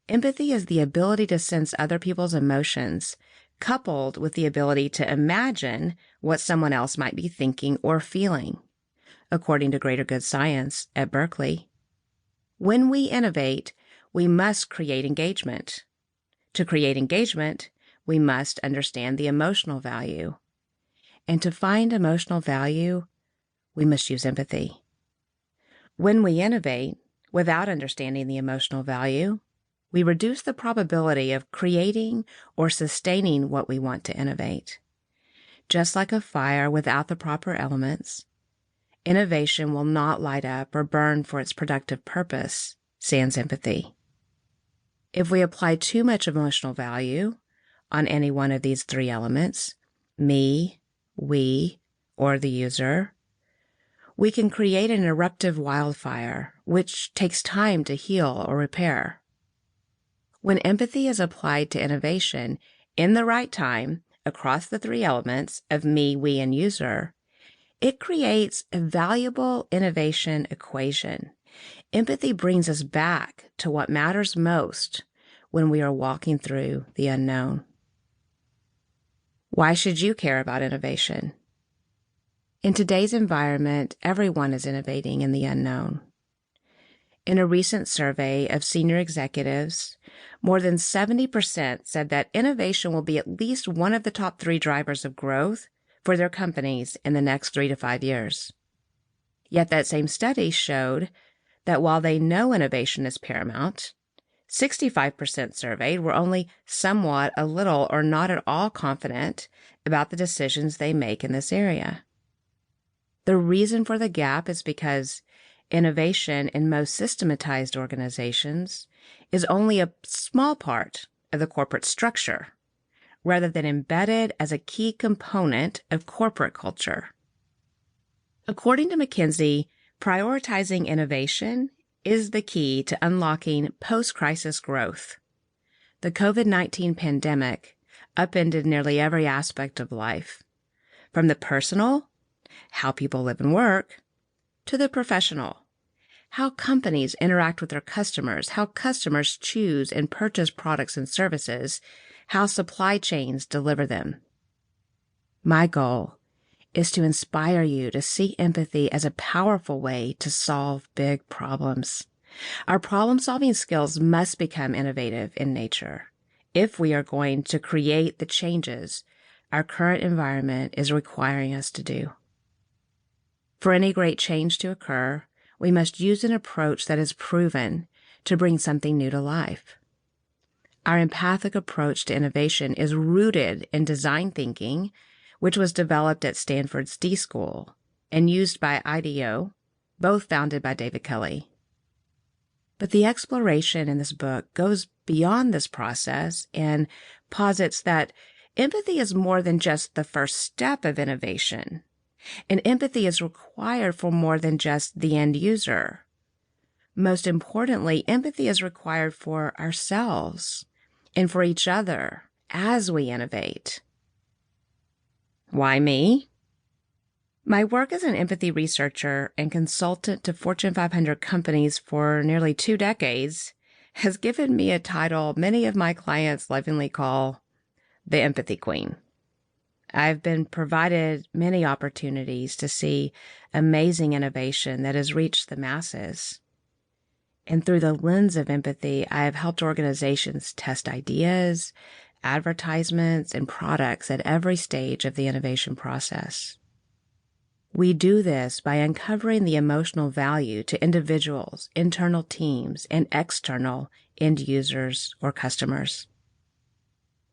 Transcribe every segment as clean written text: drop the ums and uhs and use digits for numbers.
Empathy is the ability to sense other people's emotions, coupled with the ability to imagine what someone else might be thinking or feeling, according to Greater Good Science at Berkeley. When we innovate, we must create engagement. To create engagement, we must understand the emotional value. And to find emotional value, we must use empathy. When we innovate, without understanding the emotional value, we reduce the probability of creating or sustaining what we want to innovate. Just like a fire without the proper elements, innovation will not light up or burn for its productive purpose, sans empathy. If we apply too much emotional value on any one of these three elements, me, we, or the user, we can create an eruptive wildfire, which takes time to heal or repair. When empathy is applied to innovation in the right time across the three elements of me, we, and user, it creates a valuable innovation equation. Empathy brings us back to what matters most when we are walking through the unknown. Why should you care about innovation? In today's environment, everyone is innovating in the unknown. In a recent survey of senior executives, more than 70% said that innovation will be at least one of the top 3 drivers of growth for their companies in the next 3 to 5 years. Yet that same study showed that while they know innovation is paramount, 65% surveyed were only somewhat, a little, or not at all confident about the decisions they make in this area. The reason for the gap is because innovation in most systematized organizations is only a small part of the corporate structure, rather than embedded as a key component of corporate culture. According to McKinsey, prioritizing innovation is the key to unlocking post-crisis growth. The COVID-19 pandemic upended nearly every aspect of life, from the personal, how people live and work, to the professional, how companies interact with their customers, how customers choose and purchase products and services, how supply chains deliver them. My goal is to inspire you to see empathy as a powerful way to solve big problems. Our problem-solving skills must become innovative in nature if we are going to create the changes our current environment is requiring us to do. For any great change to occur, we must use an approach that is proven to bring something new to life. Our empathic approach to innovation is rooted in design thinking, which was developed at Stanford's D School and used by IDEO, both founded by David Kelly. But the exploration in this book goes beyond this process and posits that empathy is more than just the first step of innovation, and empathy is required for more than just the end user. Most importantly, empathy is required for ourselves and for each other as we innovate. Why me? My work as an empathy researcher and consultant to Fortune 500 companies for nearly 2 decades has given me a title many of my clients lovingly call the Empathy Queen. I've been provided many opportunities to see amazing innovation that has reached the masses. And through the lens of empathy, I have helped organizations test ideas, advertisements, and products at every stage of the innovation process. We do this by uncovering the emotional value to individuals, internal teams, and external end users or customers.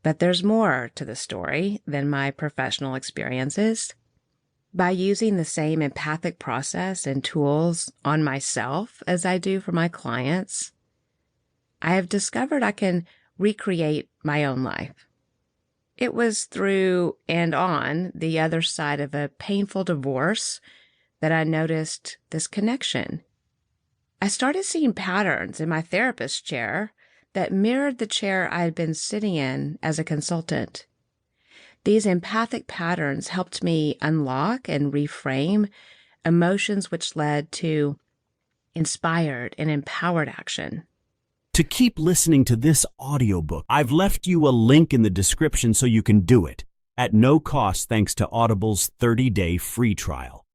But there's more to the story than my professional experiences. By using the same empathic process and tools on myself as I do for my clients, I have discovered I can recreate my own life. It was through and on the other side of a painful divorce that I noticed this connection. I started seeing patterns in my therapist's chair that mirrored the chair I had been sitting in as a consultant. These empathic patterns helped me unlock and reframe emotions which led to inspired and empowered action. to keep listening to this audiobook. I've left you a link in the description so you can do it at no cost thanks to Audible's 30-day free trial.